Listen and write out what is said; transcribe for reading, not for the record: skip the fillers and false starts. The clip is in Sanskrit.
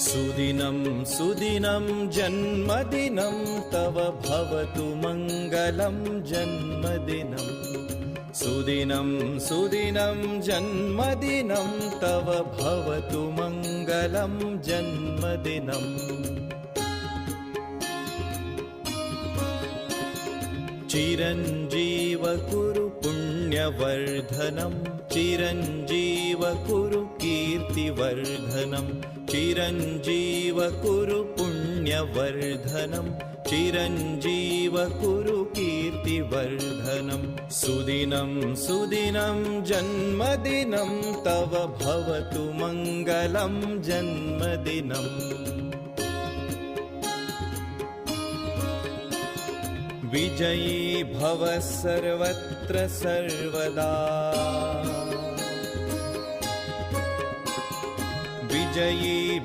सुदिनं सुदिनं जन्मदिनं तव भवतु मङ्गलं जन्मदिनं सुदिनं सुदिनं जन्मदिनं तव भवतु मङ्गलं जन्मदिनम् चिरञ्जीव कुरु पुण्यवर्धनं चिरञ्जीव कुरु कीर्तिवर्धनं चिरञ्जीव कुरु पुण्यवर्धनं चिरञ्जीव कुरु कीर्तिवर्धनं सुदिनं सुदिनं जन्मदिनं तव भवतु मङ्गलं जन्मदिनम् विजयी भव सर्वत्र सर्वदा विजयी